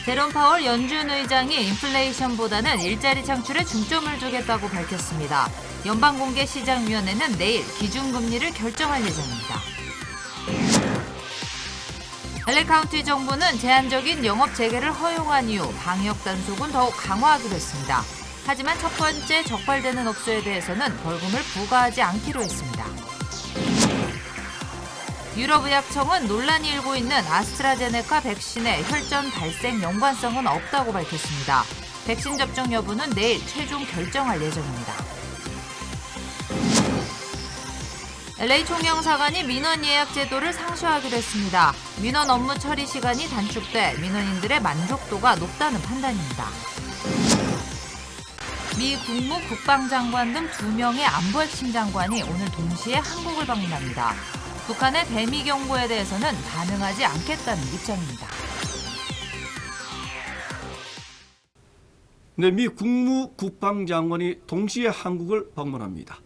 제롬 파월 연준 의장이 인플레이션보다는 일자리 창출에 중점을 두겠다고 밝혔습니다. 연방공개시장위원회는 내일 기준금리를 결정할 예정입니다. LA 카운티 정부는 제한적인 영업 재개를 허용한 이후 방역 단속은 더욱 강화하기로 했습니다. 하지만 첫 번째 적발되는 업소에 대해서는 벌금을 부과하지 않기로 했습니다. 유럽의약청은 논란이 일고 있는 아스트라제네카 백신의 혈전 발생 연관성은 없다고 밝혔습니다. 백신 접종 여부는 내일 최종 결정할 예정입니다. LA 총영사관이 민원 예약 제도를 상쇄하기로 했습니다. 민원 업무 처리 시간이 단축돼 민원인들의 만족도가 높다는 판단입니다. 미 국무 국방장관 등 2명의 안보 핵심 장관이 오늘 동시에 한국을 방문합니다. 북한의 대미 경고에 대해서는 반응하지 않겠다는 입장입니다. 네, 미 국무 국방장관이 동시에 한국을 방문합니다.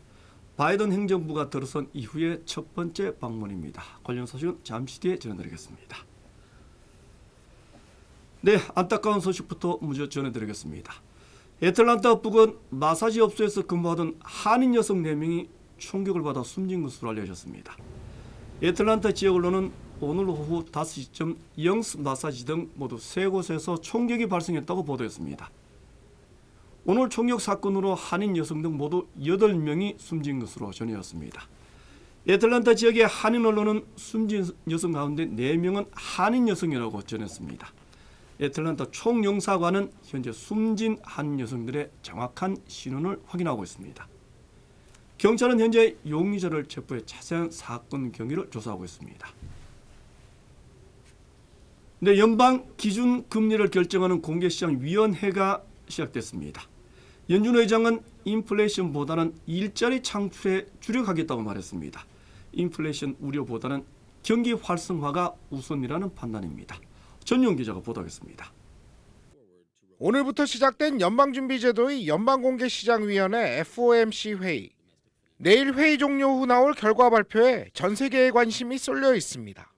바이든 행정부가 들어선 이후의 첫 번째 방문입니다. 관련 소식은 잠시 뒤에 전해드리겠습니다. 네, 안타까운 소식부터 먼저 전해드리겠습니다. 애틀란타 북은 마사지 업소에서 근무하던 한인 여성 4명이 총격을 받아 숨진 것으로 알려졌습니다. 애틀란타 지역 언론은 오늘 오후 5시쯤 영스 마사지 등 모두 3곳에서 총격이 발생했다고 보도했습니다. 오늘 총격 사건으로 한인 여성 등 모두 8명이 숨진 것으로 전해졌습니다. 애틀란타 지역의 한인 언론은 숨진 여성 가운데 4명은 한인 여성이라고 전했습니다. 애틀란타 총영사관은 현재 숨진 한인 여성들의 정확한 신원을 확인하고 있습니다. 경찰은 현재 용의자를 체포해 자세한 사건 경위를 조사하고 있습니다. 네, 연방 기준 금리를 결정하는 공개시장위원회가 시작됐습니다. 연준 의장은 인플레이션보다는 일자리 창출에 주력하겠다고 말했습니다. 인플레이션 우려보다는 경기 활성화가 우선이라는 판단입니다. 전용 기자가 보도하겠습니다. 오늘부터 시작된 연방준비제도의 연방공개시장위원회 FOMC 회의. 내일 회의 종료 후 나올 결과 발표에 전 세계의 관심이 쏠려 있습니다.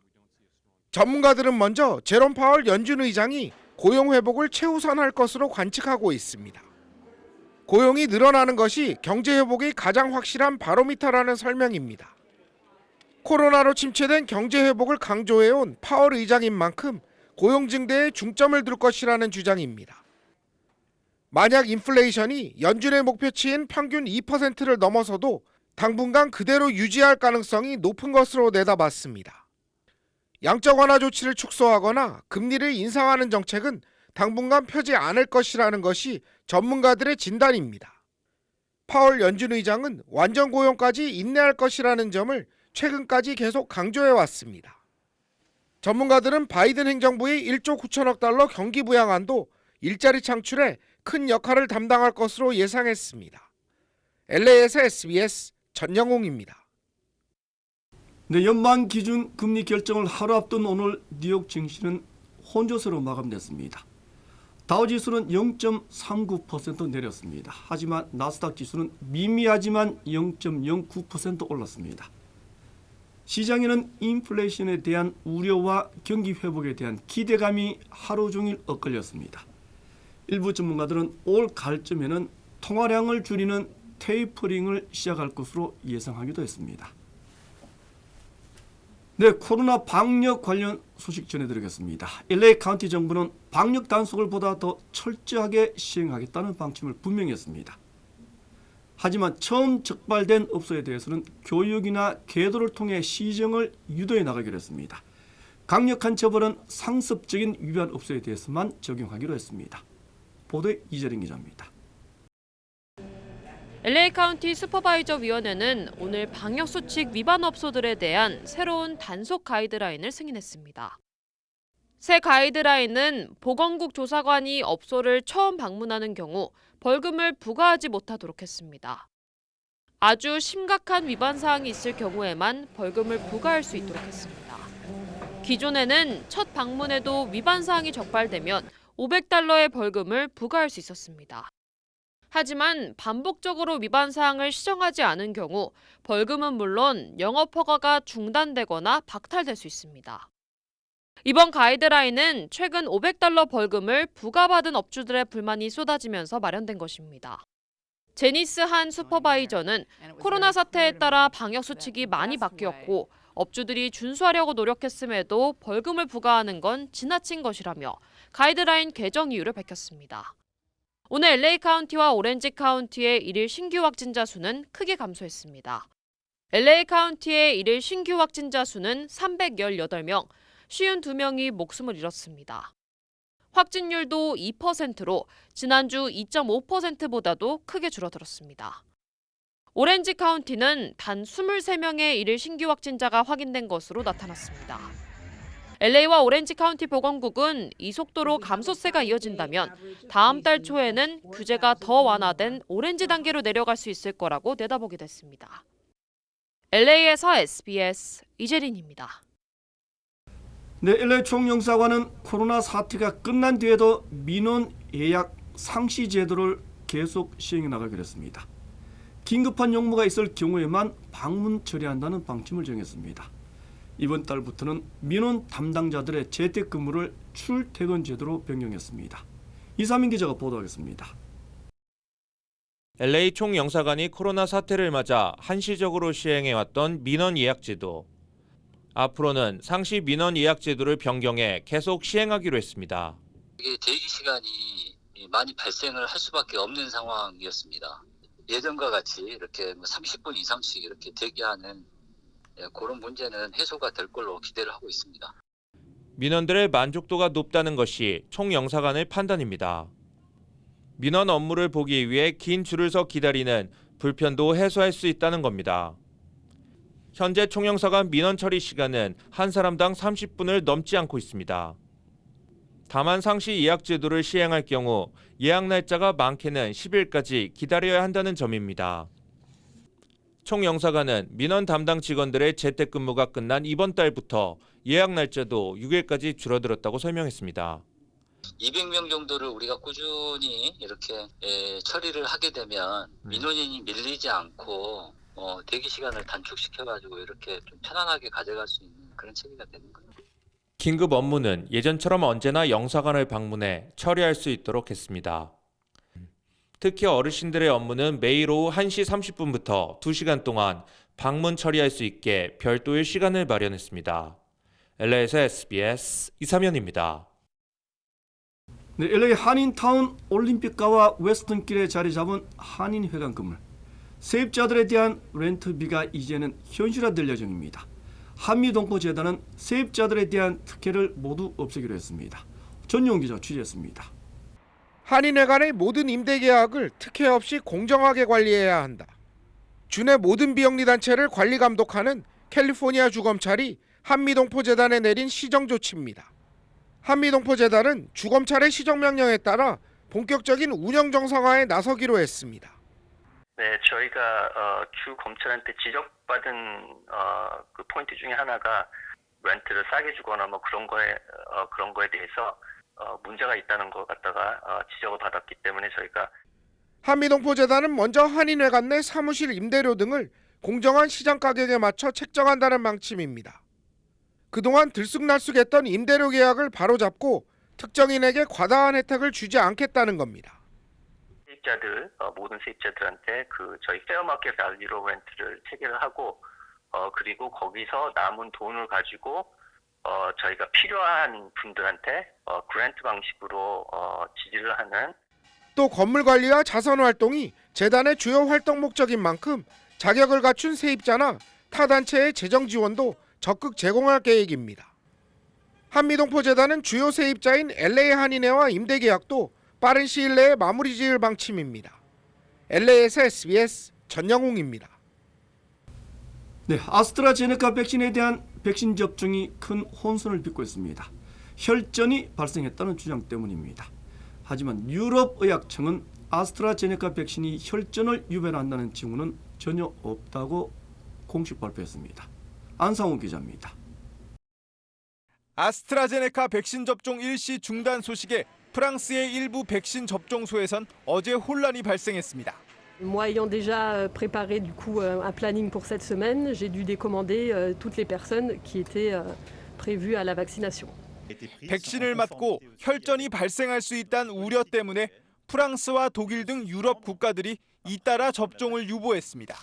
전문가들은 먼저 제롬 파월 연준 의장이 고용 회복을 최우선할 것으로 관측하고 있습니다. 고용이 늘어나는 것이 경제 회복의 가장 확실한 바로미터라는 설명입니다. 코로나로 침체된 경제 회복을 강조해온 파월 의장인 만큼 고용 증대에 중점을 둘 것이라는 주장입니다. 만약 인플레이션이 연준의 목표치인 평균 2%를 넘어서도 당분간 그대로 유지할 가능성이 높은 것으로 내다봤습니다. 양적 완화 조치를 축소하거나 금리를 인상하는 정책은 당분간 펴지 않을 것이라는 것이 전문가들의 진단입니다. 파월 연준 의장은 완전 고용까지 인내할 것이라는 점을 최근까지 계속 강조해왔습니다. 전문가들은 바이든 행정부의 1조 9천억 달러 경기 부양안도 일자리 창출에 큰 역할을 담당할 것으로 예상했습니다. LA에서 SBS 전영웅입니다. 네, 연방 기준 금리 결정을 하루 앞둔 오늘 뉴욕 증시는 혼조세로 마감됐습니다. 다우지수는 0.39% 내렸습니다. 하지만 나스닥 지수는 미미하지만 0.09% 올랐습니다. 시장에는 인플레이션에 대한 우려와 경기 회복에 대한 기대감이 하루 종일 엇갈렸습니다. 일부 전문가들은 올 가을쯤에는 통화량을 줄이는 테이퍼링을 시작할 것으로 예상하기도 했습니다. 네, 코로나 방역 관련 소식 전해드리겠습니다. LA 카운티 정부는 방역 단속을 보다 더 철저하게 시행하겠다는 방침을 분명히 했습니다. 하지만 처음 적발된 업소에 대해서는 교육이나 계도를 통해 시정을 유도해 나가기로 했습니다. 강력한 처벌은 상습적인 위반 업소에 대해서만 적용하기로 했습니다. 보도에 이재린 기자입니다. LA 카운티 슈퍼바이저 위원회는 오늘 방역수칙 위반 업소들에 대한 새로운 단속 가이드라인을 승인했습니다. 새 가이드라인은 보건국 조사관이 업소를 처음 방문하는 경우 벌금을 부과하지 못하도록 했습니다. 아주 심각한 위반 사항이 있을 경우에만 벌금을 부과할 수 있도록 했습니다. 기존에는 첫 방문에도 위반 사항이 적발되면 $500의 벌금을 부과할 수 있었습니다. 하지만 반복적으로 위반 사항을 시정하지 않은 경우 벌금은 물론 영업 허가가 중단되거나 박탈될 수 있습니다. 이번 가이드라인은 최근 $500 벌금을 부과받은 업주들의 불만이 쏟아지면서 마련된 것입니다. 제니스 한 슈퍼바이저는 코로나 사태에 따라 방역 수칙이 많이 바뀌었고 업주들이 준수하려고 노력했음에도 벌금을 부과하는 건 지나친 것이라며 가이드라인 개정 이유를 밝혔습니다. 오늘 LA 카운티와 오렌지 카운티의 일일 신규 확진자 수는 크게 감소했습니다. LA 카운티의 일일 신규 확진자 수는 318명, 52명이 목숨을 잃었습니다. 확진율도 2%로 지난주 2.5%보다도 크게 줄어들었습니다. 오렌지 카운티는 단 23명의 일일 신규 확진자가 확인된 것으로 나타났습니다. LA와 오렌지 카운티 보건국은 이 속도로 감소세가 이어진다면 다음 달 초에는 규제가 더 완화된 오렌지 단계로 내려갈 수 있을 거라고 내다보게 됐습니다. LA에서 SBS 이재린입니다. 네, LA 총영사관은 코로나 사태가 끝난 뒤에도 민원 예약 상시 제도를 계속 시행해 나가기로 했습니다. 긴급한 용무가 있을 경우에만 방문 처리한다는 방침을 정했습니다. 이번 달부터는 민원 담당자들의 재택근무를 출퇴근 제도로 변경했습니다. 이사민 기자가 보도하겠습니다. LA 총영사관이 코로나 사태를 맞아 한시적으로 시행해왔던 민원 예약 제도. 앞으로는 상시 민원 예약 제도를 변경해 계속 시행하기로 했습니다. 이게 대기 시간이 많이 발생을 할 수밖에 없는 상황이었습니다. 예전과 같이 이렇게 30분 이상씩 이렇게 대기하는 그런 문제는 해소가 될 걸로 기대를 하고 있습니다. 민원들의 만족도가 높다는 것이 총영사관의 판단입니다. 민원 업무를 보기 위해 긴 줄을 서 기다리는 불편도 해소할 수 있다는 겁니다. 현재 총영사관 민원 처리 시간은 한 사람당 30분을 넘지 않고 있습니다. 다만 상시 예약 제도를 시행할 경우 예약 날짜가 많게는 10일까지 기다려야 한다는 점입니다. 총영사관은 민원 담당 직원들의 재택근무가 끝난 이번 달부터 예약 날짜도 6일까지 줄어들었다고 설명했습니다. 200명 정도를 우리가 꾸준히 이렇게 처리를 하게 되면 민원인이 밀리지 않고 대기 시간을 단축시켜가지고 이렇게 좀 편안하게 가져갈 수 있는 그런 체계가 되는 거예요. 긴급 업무는 예전처럼 언제나 영사관을 방문해 처리할 수 있도록 했습니다. 특히 어르신들의 업무는 매일 오후 1시 30분부터 2시간 동안 방문 처리할 수 있게 별도의 시간을 마련했습니다. LA에서 SBS 이사면입니다. 네, LA 한인타운 올림픽가와 웨스턴길에 자리 잡은 한인회관 건물. 세입자들에 대한 렌트비가 이제는 현실화될 예정입니다. 한미동포재단은 세입자들에 대한 특혜를 모두 없애기로 했습니다. 전용 기자 취재했습니다. 한인회관의 모든 임대 계약을 특혜 없이 공정하게 관리해야 한다. 주내 모든 비영리단체를 관리 감독하는 캘리포니아 주검찰이 한미동포재단에 내린 시정 조치입니다. 한미동포재단은 주검찰의 시정명령에 따라 본격적인 운영 정상화에 나서기로 했습니다. 네, 저희가 주 검찰한테 지적받은 그 포인트 중에 하나가 렌트를 싸게 주거나 뭐 그런 거에 대해서 문제가 있다는 것 갖다가 지적을 받았기 때문에 저희가 한미동포재단은 먼저 한인회관 내 사무실 임대료 등을 공정한 시장 가격에 맞춰 책정한다는 방침입니다. 그동안 들쑥날쑥했던 임대료 계약을 바로잡고 특정인에게 과다한 혜택을 주지 않겠다는 겁니다. 세입자들 모든 세입자들한테 그 저희 페어마켓 밸류로 렌트를 체계를 하고 그리고 거기서 남은 돈을 가지고 저희가 필요한 분들한테 그랜트 방식으로 지지를 하는 또 건물 관리와 자선 활동이 재단의 주요 활동 목적인 만큼 자격을 갖춘 세입자나 타 단체의 재정 지원도 적극 제공할 계획입니다. 한미동포재단은 주요 세입자인 LA 한인회와 임대 계약도 빠른 시일 내에 마무리 지을 방침입니다. LA에서 SBS 전영웅입니다. 네, 아스트라제네카 백신에 대한 백신 접종이 큰 혼선을 빚고 있습니다. 혈전이 발생했다는 주장 때문입니다. 하지만 유럽의학청은 아스트라제네카 백신이 혈전을 유발한다는 징후는 전혀 없다고 공식 발표했습니다. 안상훈 기자입니다. 아스트라제네카 백신 접종 일시 중단 소식에 프랑스의 일부 백신 접종소에선 어제 혼란이 발생했습니다. Moi ayant déjà préparé du coup un planning pour cette semaine, j'ai dû décommander toutes les personnes qui étaient prévues à la vaccination. 백신을 맞고 혈전이 발생할 수 있다는 우려 때문에 프랑스와 독일 등 유럽 국가들이 잇따라 접종을 유보했습니다.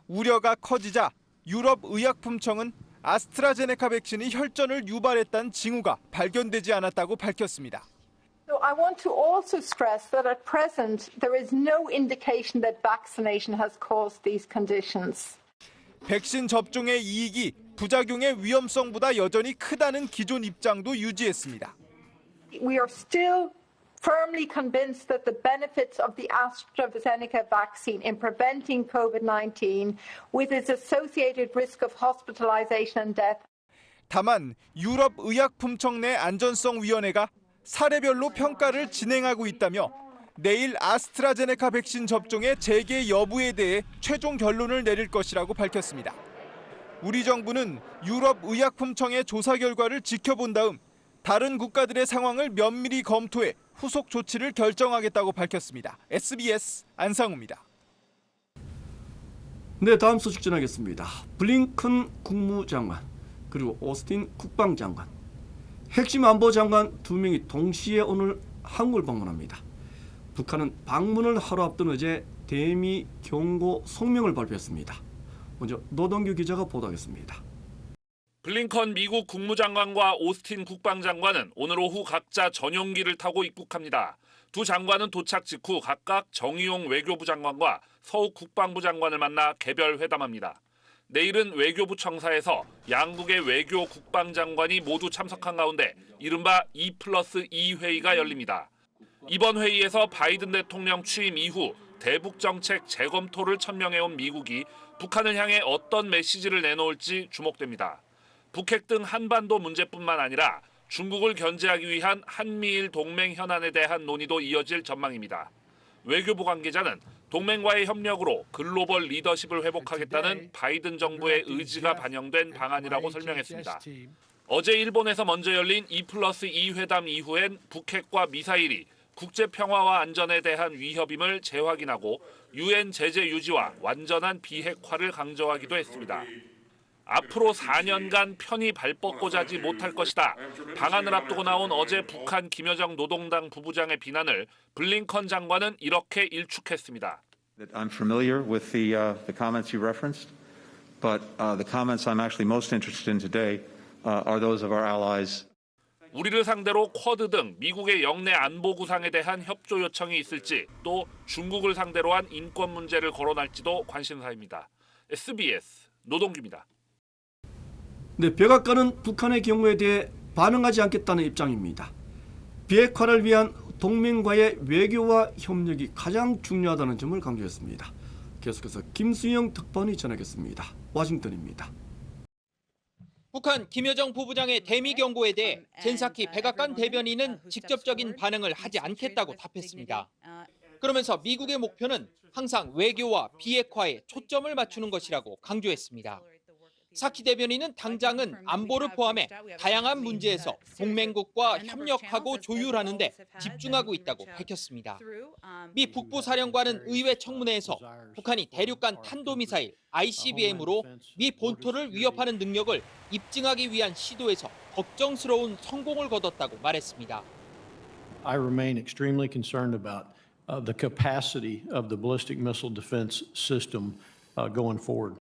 우려가 커지자 유럽의약품청은 아스트라제네카 백신이 혈전을 유발했다는 징후가 발견되지 않았다고 밝혔습니다. So I want to also stress that at present there is no indication that vaccination has caused these conditions. 백신 접종의 이익이 부작용의 위험성보다 여전히 크다는 기존 입장도 유지했습니다. We are still firmly convinced that the benefits of the AstraZeneca vaccine in preventing COVID-19 with its associated risk of hospitalization and death. 다만 유럽의약품청 내 안전성위원회가 사례별로 평가를 진행하고 있다며 내일 아스트라제네카 백신 접종의 재개 여부에 대해 최종 결론을 내릴 것이라고 밝혔습니다. 우리 정부는 유럽의약품청의 조사 결과를 지켜본 다음 다른 국가들의 상황을 면밀히 검토해 후속 조치를 결정하겠다고 밝혔습니다. SBS 안상우입니다. 네, 다음 소식 전하겠습니다. 블링컨 국무장관 그리고 오스틴 국방장관, 핵심 안보장관 두 명이 동시에 오늘 한국을 방문합니다. 북한은 방문을 하루 앞둔 어제 대미 경고 성명을 발표했습니다. 먼저 노동규 기자가 보도하겠습니다. 블링컨 미국 국무장관과 오스틴 국방장관은 오늘 오후 각자 전용기를 타고 입국합니다. 두 장관은 도착 직후 각각 정의용 외교부 장관과 서욱 국방부 장관을 만나 개별 회담합니다. 내일은 외교부 청사에서 양국의 외교 국방장관이 모두 참석한 가운데 이른바 2+2 회의가 열립니다. 이번 회의에서 바이든 대통령 취임 이후 대북 정책 재검토를 천명해온 미국이 북한을 향해 어떤 메시지를 내놓을지 주목됩니다. 북핵 등 한반도 문제뿐만 아니라 중국을 견제하기 위한 한미일 동맹 현안에 대한 논의도 이어질 전망입니다. 외교부 관계자는 동맹과의 협력으로 글로벌 리더십을 회복하겠다는 바이든 정부의 의지가 반영된 방안이라고 설명했습니다. 어제 일본에서 먼저 열린 2+2 회담 이후엔 북핵과 미사일이 국제 평화와 안전에 대한 위협임을 재확인하고 유엔 제재 유지와 완전한 비핵화를 강조하기도 했습니다. 앞으로 4년간 편히 발 뻗고 자지 못할 것이다. 방안을 앞두고 나온 어제 북한 김여정 노동당 부부장의 비난을 블링컨 장관은 이렇게 일축했습니다. I'm familiar with the comments you referenced, but the comments I'm actually most interested in today are those of our allies. 우리를 상대로 쿼드 등 미국의 영내 안보 구상에 대한 협조 요청이 있을지, 또 중국을 상대로 한 인권 문제를 거론할지도 관심사입니다. SBS 노동규입니다. 네, 백악관은 북한의 경우에 대해 반응하지 않겠다는 입장입니다. 비핵화를 위한 동맹과의 외교와 협력이 가장 중요하다는 점을 강조했습니다. 계속해서 김수영 특파원이 전하겠습니다. 워싱턴입니다. 북한 김여정 부부장의 대미 경고에 대해 젠사키 백악관 대변인은 직접적인 반응을 하지 않겠다고 답했습니다. 그러면서 미국의 목표는 항상 외교와 비핵화에 초점을 맞추는 것이라고 강조했습니다. 사키 대변인은 당장은 안보를 포함해 다양한 문제에서 동맹국과 협력하고 조율하는 데 집중하고 있다고 밝혔습니다. 미 북부사령관은 의회 청문회에서 북한이 대륙간 탄도미사일 ICBM으로 미 본토를 위협하는 능력을 입증하기 위한 시도에서 걱정스러운 성공을 거뒀다고 말했습니다. I remain extremely concerned about the capacity of the ballistic missile defense system going forward.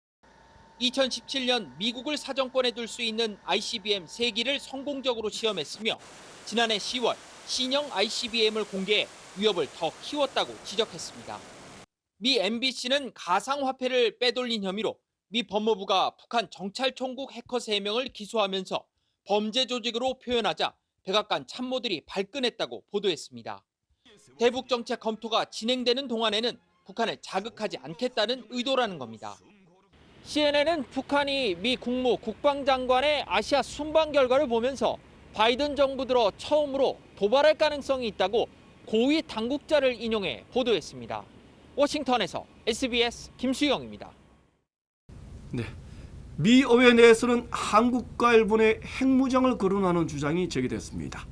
2017년 미국을 사정권에 둘 수 있는 ICBM 3기를 성공적으로 시험했으며 지난해 10월 신형 ICBM을 공개해 위협을 더 키웠다고 지적했습니다. 미 MBC는 가상화폐를 빼돌린 혐의로 미 법무부가 북한 정찰총국 해커 3명을 기소하면서 범죄 조직으로 표현하자 백악관 참모들이 발끈했다고 보도했습니다. 대북 정책 검토가 진행되는 동안에는 북한을 자극하지 않겠다는 의도라는 겁니다. CNN은 북한이 미 국무 국방장관의 아시아 순방 결과를 보면서 바이든 정부 들어 처음으로 도발할 가능성이 있다고 고위 당국자를 인용해 보도했습니다. 워싱턴에서 SBS 김수영입니다. 네, 미 의회 내에서는 한국과 일본의 핵무장을 거론하는 주장이 제기됐습니다.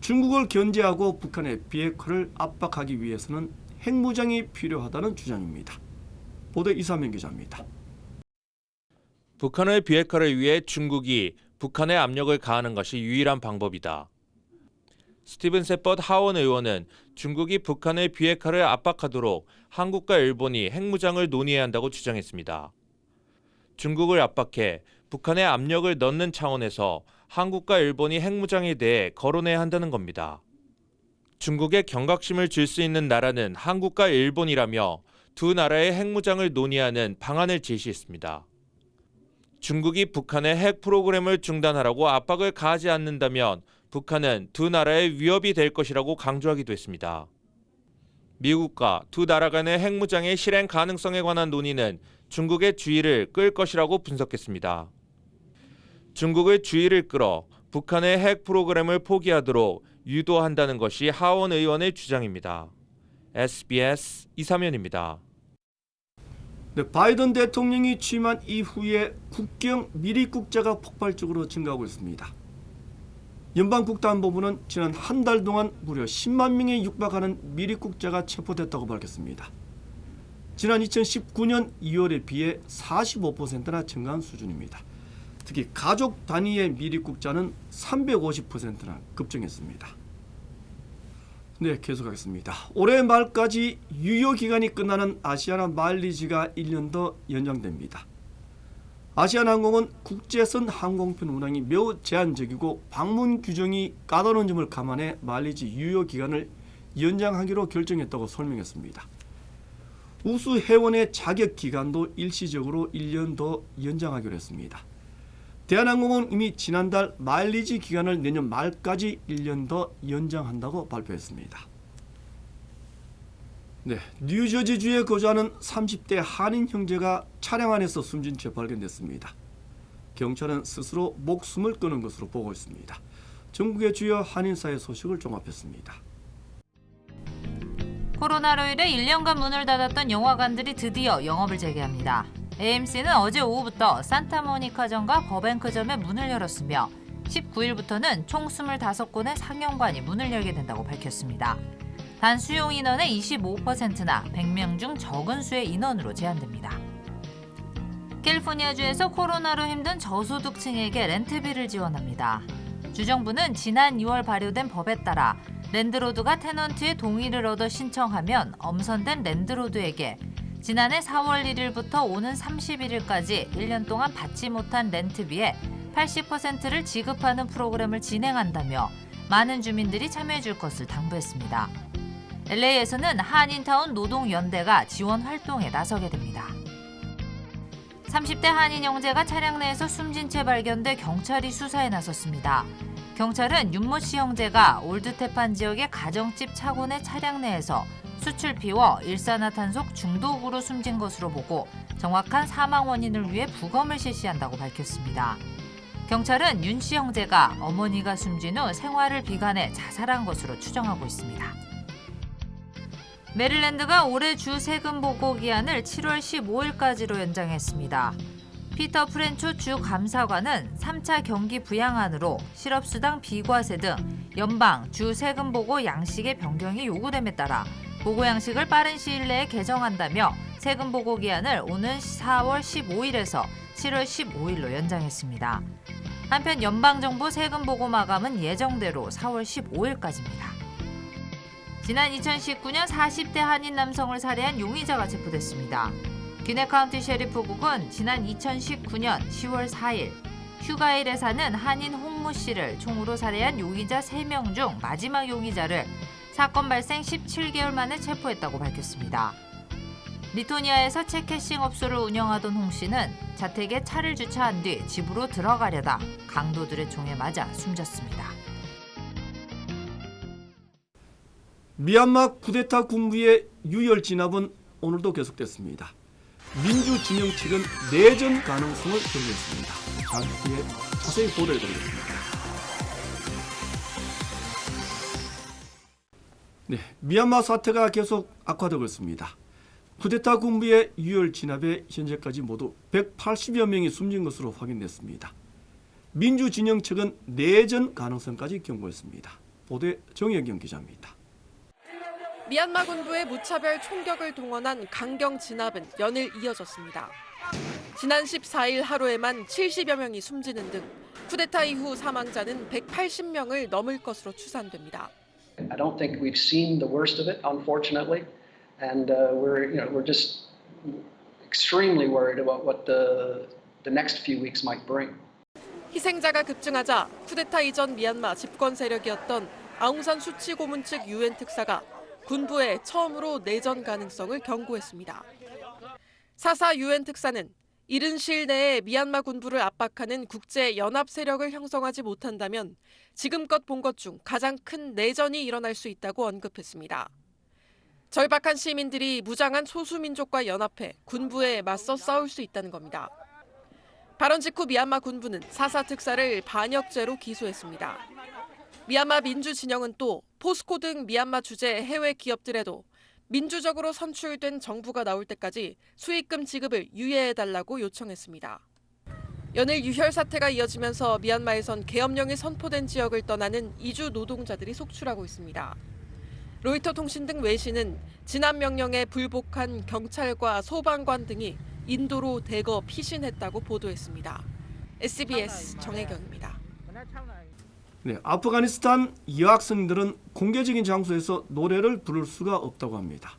중국을 견제하고 북한의 비핵화를 압박하기 위해서는 핵무장이 필요하다는 주장입니다. 보도 이사명 기자입니다. 북한의 비핵화를 위해 중국이 북한에 압력을 가하는 것이 유일한 방법이다. 스티븐 세퍼드 하원 의원은 중국이 북한의 비핵화를 압박하도록 한국과 일본이 핵무장을 논의해야 한다고 주장했습니다. 중국을 압박해 북한에 압력을 넣는 차원에서 한국과 일본이 핵무장에 대해 거론해야 한다는 겁니다. 중국에 경각심을 줄 수 있는 나라는 한국과 일본이라며 두 나라의 핵무장을 논의하는 방안을 제시했습니다. 중국이 북한의 핵 프로그램을 중단하라고 압박을 가하지 않는다면 북한은 두 나라의 위협이 될 것이라고 강조하기도 했습니다. 미국과 두 나라 간의 핵무장의 실행 가능성에 관한 논의는 중국의 주의를 끌 것이라고 분석했습니다. 중국의 주의를 끌어 북한의 핵 프로그램을 포기하도록 유도한다는 것이 하원 의원의 주장입니다. SBS 이사면입니다. 네, 바이든 대통령이 취임한 이후에 국경 미립국자가 폭발적으로 증가하고 있습니다. 연방국토안보부는 지난 한 달 동안 무려 10만 명에 육박하는 미립국자가 체포됐다고 밝혔습니다. 지난 2019년 2월에 비해 45%나 증가한 수준입니다. 특히 가족 단위의 미립국자는 350%나 급증했습니다. 네, 계속하겠습니다. 올해 말까지 유효기간이 끝나는 아시아나 마일리지가 1년 더 연장됩니다. 아시아나항공은 국제선 항공편 운항이 매우 제한적이고 방문 규정이 까다로운 점을 감안해 마일리지 유효기간을 연장하기로 결정했다고 설명했습니다. 우수 회원의 자격 기간도 일시적으로 1년 더 연장하기로 했습니다. 대한항공은 이미 지난달 마일리지 기간을 내년 말까지 1년 더 연장한다고 발표했습니다. 네, 뉴저지주에 거주하는 30대 한인 형제가 차량 안에서 숨진 채 발견됐습니다. 경찰은 스스로 목숨을 끊은 것으로 보고 있습니다. 전국의 주요 한인사회 소식을 종합했습니다. 코로나로 인해 1년간 문을 닫았던 영화관들이 드디어 영업을 재개합니다. AMC는 어제 오후부터 산타모니카점과 버뱅크점에 문을 열었으며 19일부터는 총 25곳의 상영관이 문을 열게 된다고 밝혔습니다. 단 수용 인원의 25%나 100명 중 적은 수의 인원으로 제한됩니다. 캘리포니아주에서 코로나로 힘든 저소득층에게 렌트비를 지원합니다. 주정부는 지난 2월 발효된 법에 따라 랜드로드가 테넌트의 동의를 얻어 신청하면 엄선된 랜드로드에게 지난해 4월 1일부터 오는 31일까지 1년 동안 받지 못한 렌트비의 80%를 지급하는 프로그램을 진행한다며 많은 주민들이 참여해 줄 것을 당부했습니다. LA에서는 한인타운 노동연대가 지원 활동에 나서게 됩니다. 30대 한인 형제가 차량 내에서 숨진 채 발견돼 경찰이 수사에 나섰습니다. 경찰은 윤모 씨 형제가 올드테판 지역의 가정집 차고 내 차량 내에서 수출피워 일산화탄소 중독으로 숨진 것으로 보고 정확한 사망 원인을 위해 부검을 실시한다고 밝혔습니다. 경찰은 윤 씨 형제가 어머니가 숨진 후 생활을 비관해 자살한 것으로 추정하고 있습니다. 메릴랜드가 올해 주 세금 보고 기한을 7월 15일까지로 연장했습니다. 피터 프렌초 주 감사관은 3차 경기 부양안으로 실업수당 비과세 등 연방 주 세금 보고 양식의 변경이 요구됨에 따라 보고 양식을 빠른 시일 내에 개정한다며 세금 보고 기한을 오는 4월 15일에서 7월 15일로 연장했습니다. 한편 연방정부 세금 보고 마감은 예정대로 4월 15일까지입니다. 지난 2019년 40대 한인 남성을 살해한 용의자가 체포됐습니다. 귀네 카운티 셰리프국은 지난 2019년 10월 4일 휴가일에 사는 한인 홍무 씨를 총으로 살해한 용의자 3명 중 마지막 용의자를 사건 발생 17개월 만에 체포했다고 밝혔습니다. 리토니아에서 책 캐싱 업소를 운영하던 홍 씨는 자택에 차를 주차한 뒤 집으로 들어가려다 강도들의 총에 맞아 숨졌습니다. 미얀마 쿠데타 군부의 유혈 진압은 오늘도 계속됐습니다. 민주진영 측은 내전 가능성을 제기했습니다. 잠시 후에 자세히 보도해드리겠습니다. 네, 미얀마 사태가 계속 악화되고 있습니다. 쿠데타 군부의 유혈 진압에 현재까지 모두 180여 명이 숨진 것으로 확인됐습니다. 민주진영 측은 내전 가능성까지 경고했습니다. 보도에 정혜경 기자입니다. 미얀마 군부의 무차별 총격을 동원한 강경 진압은 연일 이어졌습니다. 지난 14일 하루에만 70여 명이 숨지는 등 쿠데타 이후 사망자는 180명을 넘을 것으로 추산됩니다. I don't think we've seen the worst of it, unfortunately, and we're just extremely worried about what the next few weeks might bring. 희생자가 급증하자 쿠데타 이전 미얀마 집권 세력이었던 아웅산 수치 고문 측 유엔 특사가 군부에 처음으로 내전 가능성을 경고했습니다. 사사 유엔 특사는 이른 시일 내에 미얀마 군부를 압박하는 국제 연합 세력을 형성하지 못한다면 지금껏 본 것 중 가장 큰 내전이 일어날 수 있다고 언급했습니다. 절박한 시민들이 무장한 소수민족과 연합해 군부에 맞서 싸울 수 있다는 겁니다. 발언 직후 미얀마 군부는 사사 특사를 반역죄로 기소했습니다. 미얀마 민주 진영은 또 포스코 등 미얀마 주재 해외 기업들에도 민주적으로 선출된 정부가 나올 때까지 수익금 지급을 유예해달라고 요청했습니다. 연일 유혈 사태가 이어지면서 미얀마에선 계엄령이 선포된 지역을 떠나는 이주 노동자들이 속출하고 있습니다. 로이터 통신 등 외신은 지난 명령에 불복한 경찰과 소방관 등이 인도로 대거 피신했다고 보도했습니다. SBS 정혜경입니다. 네, 아프가니스탄 여학생들은 공개적인 장소에서 노래를 부를 수가 없다고 합니다.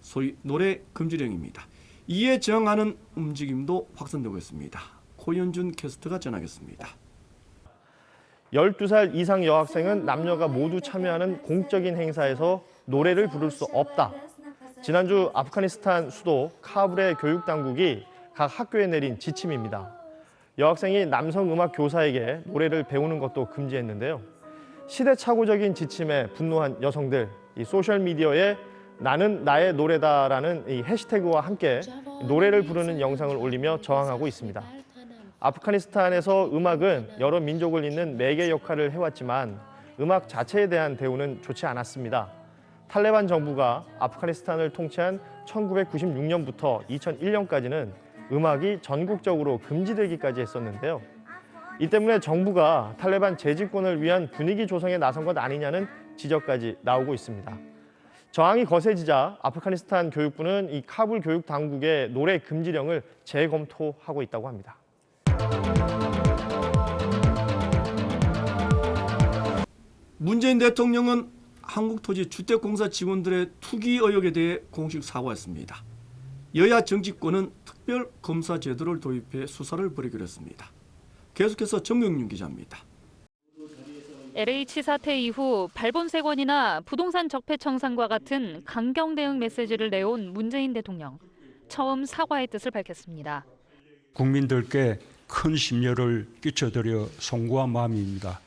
소위 노래 금지령입니다. 이에 저항하는 움직임도 확산되고 있습니다. 고현준 캐스터가 전하겠습니다. 12살 이상 여학생은 남녀가 모두 참여하는 공적인 행사에서 노래를 부를 수 없다. 지난주 아프가니스탄 수도 카불의 교육당국이 각 학교에 내린 지침입니다. 여학생이 남성 음악 교사에게 노래를 배우는 것도 금지했는데요. 시대착오적인 지침에 분노한 여성들, 이 소셜미디어에 나는 나의 노래다라는 이 해시태그와 함께 노래를 부르는 영상을 올리며 저항하고 있습니다. 아프가니스탄에서 음악은 여러 민족을 잇는 매개 역할을 해왔지만 음악 자체에 대한 대우는 좋지 않았습니다. 탈레반 정부가 아프가니스탄을 통치한 1996년부터 2001년까지는 음악이 전국적으로 금지되기까지 했었는데요. 이 때문에 정부가 탈레반 재집권을 위한 분위기 조성에 나선 것 아니냐는 지적까지 나오고 있습니다. 저항이 거세지자 아프가니스탄 교육부는 이 카불 교육 당국의 노래 금지령을 재검토하고 있다고 합니다. 문재인 대통령은 한국토지주택공사 직원들의 투기 의혹에 대해 공식 사과했습니다. 여야 정치권은 특별검사 제도를 도입해 수사를 벌이기로 했습니다. 계속해서 정경윤 기자입니다. LH 사태 이후 발본세권이나 부동산 적폐청산과 같은 강경 대응 메시지를 내온 문재인 대통령. 처음 사과의 뜻을 밝혔습니다. 국민들께 큰 심려를 끼쳐드려 송구한 마음입니다.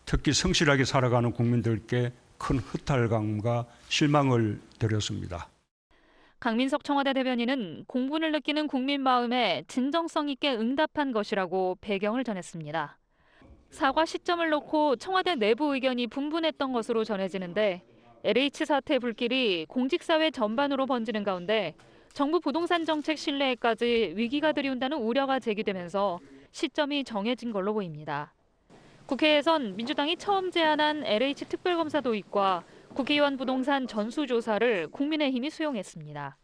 특히 성실하게 살아가는 국민들께 큰 허탈감과 실망을 드렸습니다. 강민석 청와대 대변인은 공분을 느끼는 국민 마음에 진정성 있게 응답한 것이라고 배경을 전했습니다. 사과 시점을 놓고 청와대 내부 의견이 분분했던 것으로 전해지는데 LH 사태 불길이 공직사회 전반으로 번지는 가운데 정부 부동산 정책 신뢰에까지 위기가 들이운다는 우려가 제기되면서 시점이 정해진 걸로 보입니다. 국회에선 민주당이 처음 제안한 LH 특별검사 도입과 국회의원 부동산 전수조사를 국민의힘이 수용했습니다.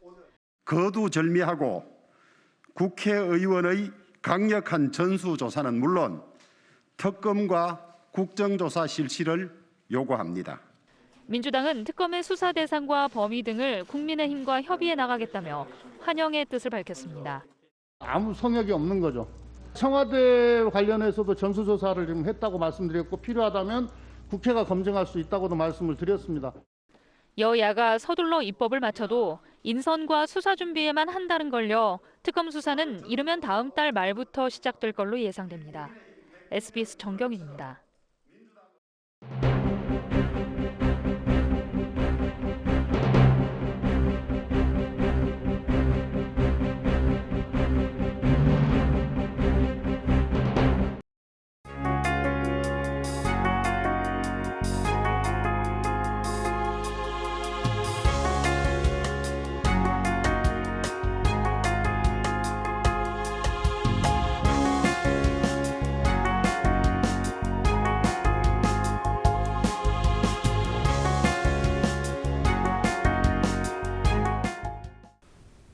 거두절미하고 국회의원의 강력한 전수조사는 물론 특검과 국정조사 실시를 요구합니다. 민주당은 특검의 수사 대상과 범위 등을 국민의힘과 협의해 나가겠다며 환영의 뜻을 밝혔습니다. 아무 성역이 없는 거죠. 청와대 관련해서도 전수조사를 지금 했다고 말씀드렸고 필요하다면 국회가 검증할 수 있다고도 말씀을 드렸습니다. 여야가 서둘러 입법을 마쳐도 인선과 수사 준비에만 한 달은 걸려 특검 수사는 이르면 다음 달 말부터 시작될 걸로 예상됩니다. SBS 정경인입니다.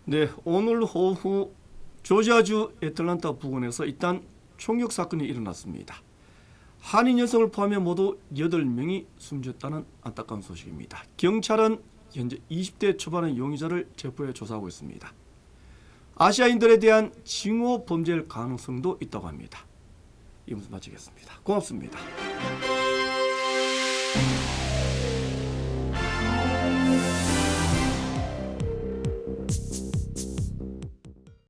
네, 오늘 오후 조지아주 애틀란타 부근에서 일단 총격 사건이 일어났습니다. 한인 여성을 포함해 모두 8명이 숨졌다는 안타까운 소식입니다. 경찰은 현재 20대 초반의 용의자를 체포해 조사하고 있습니다. 아시아인들에 대한 징후 범죄일 가능성도 있다고 합니다. 이 뉴스 마치겠습니다. 고맙습니다.